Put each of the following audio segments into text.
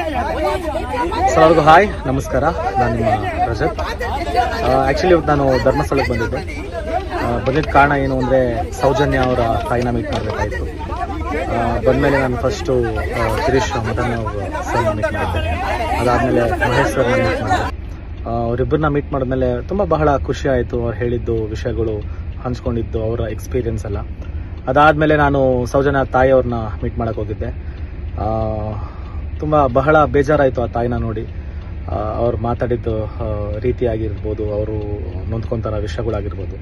ಎಲ್ಲರಿಗೂ ಹಾಯ್, ನಮಸ್ಕಾರ. ನಾನು ನಿಮ್ಮ ರಜತ್. ಆ್ಯಕ್ಚುಲಿ ನಾನು ಧರ್ಮಸ್ಥಳಕ್ಕೆ ಬಂದಿದ್ದೆ. ಬಂದಿದ್ದ ಕಾರಣ ಏನು ಅಂದರೆ ಸೌಜನ್ಯ ಅವರ ತಾಯಿನ ಮೀಟ್ ಮಾಡಬೇಕಾಯಿತು. ಬಂದಮೇಲೆ ನಾನು ಫಸ್ಟು ಶಿರೀಶ್ ಮದನ್ ಅವ್ರ ಸರ್ನ ಮೀಟ್ ಮಾಡಿದ್ದೆ. ಅದಾದಮೇಲೆ ಮಹೇಶ್ ಸರ್ನ ಮೀಟ್ ಮಾಡಿದೆ. ಅವರಿಬ್ಬರನ್ನ ಮೀಟ್ ಮಾಡಿದ್ಮೇಲೆ ಬಹಳ ಖುಷಿ ಆಯಿತು. ಅವ್ರು ಹೇಳಿದ್ದು ವಿಷಯಗಳು, ಹಂಚ್ಕೊಂಡಿದ್ದು ಅವರ ಎಕ್ಸ್ಪೀರಿಯನ್ಸ್ ಎಲ್ಲ. ಅದಾದಮೇಲೆ ನಾನು ಸೌಜನ್ಯ ತಾಯಿಯವ್ರನ್ನ ಮೀಟ್ ಮಾಡೋಕ್ಕೆ ಹೋಗಿದ್ದೆ. ಬಹಳ ಬೇಜಾರಾಯಿತು ಆ ತಾಯಿನ ನೋಡಿ. ಅವ್ರು ಮಾತಾಡಿದ್ದು ರೀತಿ ಆಗಿರ್ಬೋದು, ಅವರು ನೊಂದ್ಕೊಂತಾರ ವಿಷಯಗಳಾಗಿರ್ಬೋದು.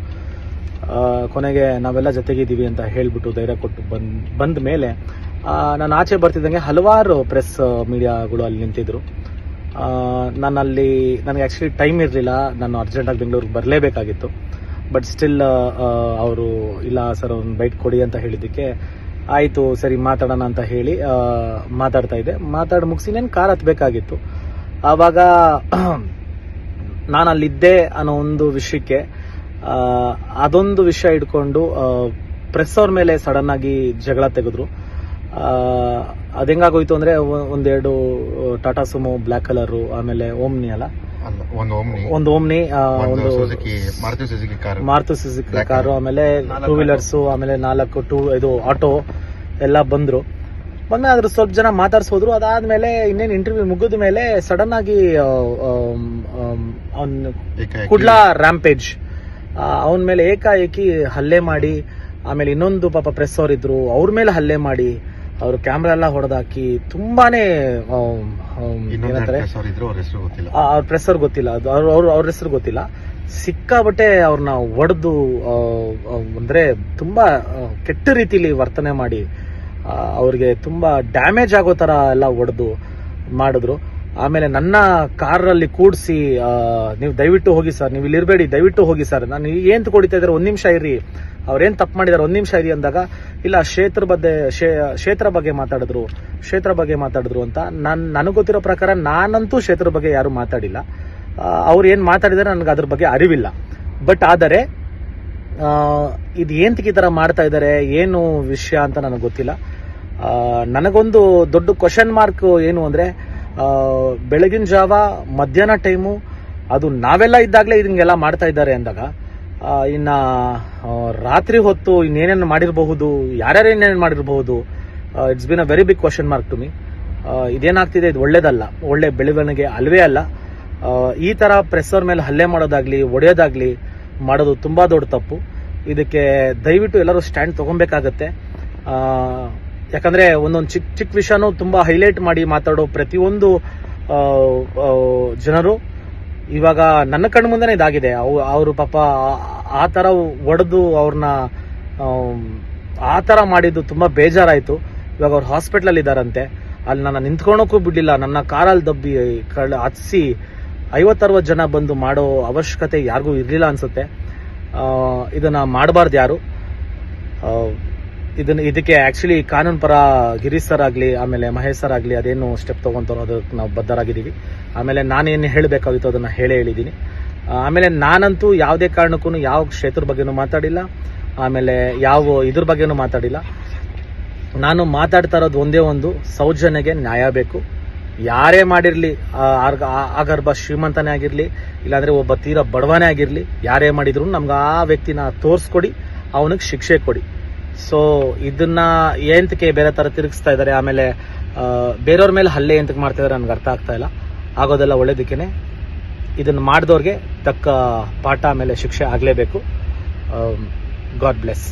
ಕೊನೆಗೆ ನಾವೆಲ್ಲ ಜೊತೆಗಿದ್ದೀವಿ ಅಂತ ಹೇಳಿಬಿಟ್ಟು ಧೈರ್ಯ ಕೊಟ್ಟು ಬಂದ ಮೇಲೆ ನಾನು ಆಚೆ ಬರ್ತಿದ್ದಂಗೆ ಹಲವಾರು ಪ್ರೆಸ್ ಮೀಡಿಯಾಗಳು ಅಲ್ಲಿ ನಿಂತಿದ್ರು. ನನಗೆ ಆ್ಯಕ್ಚುಲಿ ಟೈಮ್ ಇರಲಿಲ್ಲ. ನಾನು ಅರ್ಜೆಂಟಾಗಿ ಬೆಂಗಳೂರಿಗೆ ಬರಲೇಬೇಕಾಗಿತ್ತು. ಬಟ್ ಸ್ಟಿಲ್ ಅವರು ಇಲ್ಲ ಸರ್ ಒಂದು ಬೈಟ್ ಕೊಡಿ ಅಂತ ಹೇಳಿದ್ದಕ್ಕೆ ಆಯಿತು ಸರಿ ಮಾತಾಡೋಣ ಅಂತ ಹೇಳಿ ಮಾತಾಡ್ತಾ ಇದ್ದೆ. ಮಾತಾಡಿ ಮುಗಿಸಿ ನಾನು ಕಾರ್ ಹತ್ತಬೇಕಾಗಿತ್ತು. ಆವಾಗ ನಾನು ಅಲ್ಲಿದ್ದೆ ಅನ್ನೋ ಒಂದು ವಿಷಯಕ್ಕೆ ಅದೊಂದು ವಿಷಯ ಇಟ್ಕೊಂಡು ಪ್ರೆಸ್ ಅವ್ರ ಮೇಲೆ ಸಡನ್ ಆಗಿ ಜಗಳ ತೆಗೆದ್ರು. ಅದು ಹೆಂಗಾಗೋಯ್ತು ಅಂದರೆ ಒಂದೆರಡು ಟಾಟಾ ಸುಮೋ ಬ್ಲ್ಯಾಕ್ ಕಲರು, ಆಮೇಲೆ ಓಮ್ನಿ ಅಲ್ಲ ಒಂದು ಓಮ್ನಿ, ಒಂದು ಮಾರುತಿ ಸುಜುಕಿ ಕಾರು, ಆಮೇಲೆ ಟೂ ವೀಲರ್ಸು, ಆಮೇಲೆ 4 ಆಟೋ ಎಲ್ಲ ಬಂದ್ರು. ಅದ್ರ ಸ್ವಲ್ಪ ಜನ ಮಾತಾಡ್ಸೋದ್ರು. ಅದಾದ್ಮೇಲೆ ಇನ್ನೇನು ಇಂಟರ್ವ್ಯೂ ಮುಗಿದ ಮೇಲೆ ಸಡನ್ ಆಗಿ ಕುಡ್ಲಾ ರ್ಯಾಂಪೇಜ್ ಅವನ ಮೇಲೆ ಏಕಾಏಕಿ ಹಲ್ಲೆ ಮಾಡಿ, ಆಮೇಲೆ ಇನ್ನೊಂದು ಪಾಪ ಪ್ರೆಸ್ ಅವರಿದ್ರು ಅವ್ರ ಮೇಲೆ ಹಲ್ಲೆ ಮಾಡಿ, ಅವ್ರ ಕ್ಯಾಮ್ರಾ ಎಲ್ಲ ಹೊಡೆದಾಕಿ ತುಂಬಾನೇ ಅವ್ರ ಪ್ರೆಸ್ ಅವ್ರ ಗೊತ್ತಿಲ್ಲ, ಅವ್ರ ಹೆಸರು ಗೊತ್ತಿಲ್ಲ, ಸಿಕ್ಕಾಬಟ್ಟೆ ಅವ್ರನ್ನ ಒಡೆದು ಅಂದ್ರೆ ತುಂಬಾ ಕೆಟ್ಟ ರೀತಿಲಿ ವರ್ತನೆ ಮಾಡಿ ಅವ್ರಿಗೆ ತುಂಬಾ ಡ್ಯಾಮೇಜ್ ಆಗೋ ತರ ಎಲ್ಲ ಒಡೆದು ಮಾಡಿದ್ರು. ಆಮೇಲೆ ನನ್ನ ಕಾರಲ್ಲಿ ಕೂಡಿಸಿ ನೀವು ದಯವಿಟ್ಟು ಹೋಗಿ ಸರ್, ನೀವು ಇಲ್ಲಿ ಇರಬೇಡಿ, ದಯವಿಟ್ಟು ಹೋಗಿ ಸರ್, ನಾನು ಏನ್ ಕೊಡಿತಾ ಇದ್ದಾರೆ, 1 ನಿಮಿಷ ಇರ್ರಿ, ಅವ್ರೇನ್ ತಪ್ಪು ಮಾಡಿದಾರೆ 1 ನಿಮಿಷ ಇರಿ ಅಂದಾಗ ಇಲ್ಲ ಕ್ಷೇತ್ರ ಬಗ್ಗೆ ಮಾತಾಡಿದ್ರು ಅಂತ. ನನಗೆ ಗೊತ್ತಿರೋ ಪ್ರಕಾರ ನಾನಂತೂ ಕ್ಷೇತ್ರ ಬಗ್ಗೆ ಯಾರು ಮಾತಾಡಿಲ್ಲ. ಅವ್ರು ಏನ್ ಮಾತಾಡಿದಾರೆ ನನಗೆ ಅದ್ರ ಬಗ್ಗೆ ಅರಿವಿಲ್ಲ. ಬಟ್ ಆದರೆ ಇದು ಏಂತಕ್ಕೆ ಈ ತರ ಮಾಡ್ತಾ ಇದ್ದಾರೆ, ಏನು ವಿಷಯ ಅಂತ ನನಗೆ ಗೊತ್ತಿಲ್ಲ. ನನಗೊಂದು ದೊಡ್ಡ ಕ್ವಶನ್ ಮಾರ್ಕ್ ಏನು ಅಂದ್ರೆ, ಬೆಳಗಿನ ಜಾವ ಮಧ್ಯಾಹ್ನ ಟೈಮು ಅದು ನಾವೆಲ್ಲ ಇದ್ದಾಗಲೇ ಇದನ್ನೆಲ್ಲ ಮಾಡ್ತಾ ಇದ್ದಾರೆ ಅಂದಾಗ ಇನ್ನ ರಾತ್ರಿ ಹೊತ್ತು ಇನ್ನೇನೇನು ಮಾಡಿರಬಹುದು, ಯಾರ್ಯಾರು ಏನೇನು ಮಾಡಿರಬಹುದು. It's been a very big question mark to me. ಇದೇನಾಗ್ತಿದೆ ಇದು ಒಳ್ಳೇದಲ್ಲ, ಒಳ್ಳೆ ಬೆಳವಣಿಗೆ ಅಲ್ವೇ ಅಲ್ಲ. ಈ ತರ ಪ್ರೆಸ್ ಅವ್ರ ಮೇಲೆ ಹಲ್ಲೆ ಮಾಡೋದಾಗ್ಲಿ ಒಡೆಯೋದಾಗ್ಲಿ ಮಾಡೋದು ತುಂಬಾ ದೊಡ್ಡ ತಪ್ಪು. ಇದಕ್ಕೆ ದಯವಿಟ್ಟು ಎಲ್ಲರೂ ಸ್ಟ್ಯಾಂಡ್ ತಗೊಬೇಕಾಗತ್ತೆ. ಯಾಕಂದ್ರೆ ಒಂದೊಂದು ಚಿಕ್ಕ ವಿಷಯನೂ ತುಂಬಾ ಹೈಲೈಟ್ ಮಾಡಿ ಮಾತಾಡೋ ಪ್ರತಿಯೊಂದು ಜನರು ಇವಾಗ ನನ್ನ ಕಣ್ಣು ಮುಂದೆನೇ ಇದಾಗಿದೆ. ಅವರು ಪಾಪ ಆ ತರ ಒಡೆದು ಅವ್ರನ್ನ ಆ ತರ ಮಾಡಿದ್ದು ತುಂಬಾ ಬೇಜಾರಾಯ್ತು. ಇವಾಗ ಅವ್ರು ಹಾಸ್ಪಿಟಲ್ ಇದಾರಂತೆ. ಅಲ್ಲಿ ನನ್ನ ನಿಂತ್ಕೊಳಕ್ಕೂ ಬಿಡ್ಲಿಲ್ಲ, ನನ್ನ ಕಾರಲ್ಲಿ ದಬ್ಬಿ ಹತ್ಸಿ 50-60 ಜನ ಬಂದು ಮಾಡೋ ಅವಶ್ಯಕತೆ ಯಾರಿಗೂ ಇರ್ಲಿಲ್ಲ ಅನ್ಸುತ್ತೆ. ಇದನ್ನ ಮಾಡಬಾರ್ದು ಯಾರು. ಇದಕ್ಕೆ ಆಕ್ಚುಲಿ ಕಾನೂನು ಪರ ಗಿರೀಶ್ ಸರ್ ಆಗ್ಲಿ, ಆಮೇಲೆ ಮಹೇಶ್ ಸರ್ ಆಗ್ಲಿ ಅದೇನು ಸ್ಟೆಪ್ ತಗೊಂತಾರೋ ಅದಕ್ಕೆ ನಾವು ಬದ್ಧರಾಗಿದ್ದೀವಿ. ಆಮೇಲೆ ನಾನೇನು ಹೇಳಬೇಕಾಗಿತ್ತು ಅದನ್ನ ಹೇಳಿದ್ದೀನಿ. ಆಮೇಲೆ ನಾನಂತೂ ಯಾವುದೇ ಕಾರಣಕ್ಕೂ ಯಾವ ಕ್ಷೇತ್ರ ಬಗ್ಗೆನೂ ಮಾತಾಡಿಲ್ಲ, ಆಮೇಲೆ ಯಾವ ಇದ್ರ ಬಗ್ಗೆನೂ ಮಾತಾಡಿಲ್ಲ. ನಾನು ಮಾತಾಡ್ತಾ ಇರೋದು ಒಂದೇ ಒಂದು, ಸೌಜನ್ಯಗೆ ನ್ಯಾಯ ಬೇಕು. ಯಾರೇ ಮಾಡಿರ್ಲಿ, ಆಗರ್ಭ ಶ್ರೀಮಂತನೇ ಆಗಿರ್ಲಿ, ಇಲ್ಲಾಂದ್ರೆ ಒಬ್ಬ ತೀರಾ ಬಡವನೇ ಆಗಿರ್ಲಿ, ಯಾರೇ ಮಾಡಿದ್ರು ನಮ್ಗೆ ಆ ವ್ಯಕ್ತಿನ ತೋರಿಸ್ಕೊಡಿ, ಅವನಿಗೆ ಶಿಕ್ಷೆ ಕೊಡಿ. ಸೊ ಇದನ್ನ ಏಂತಕ್ಕೆ ಬೇರೆ ತರ ತಿರುಗಿಸ್ತಾ ಇದ್ದಾರೆ, ಆಮೇಲೆ ಬೇರೆಯವ್ರ ಮೇಲೆ ಹಲ್ಲೆ ಎಂತಕ್ಕೆ ಮಾಡ್ತಾ ಇದಾರೆ ನನ್ಗೆ ಅರ್ಥ ಆಗ್ತಾ ಇಲ್ಲ. ಆಗೋದೆಲ್ಲ ಒಳ್ಳೇದಕ್ಕೇನೆ. ಇದನ್ನ ಮಾಡಿದವ್ರಿಗೆ ತಕ್ಕ ಪಾಠ ಆಮೇಲೆ ಶಿಕ್ಷೆ ಆಗಲೇಬೇಕು. God bless.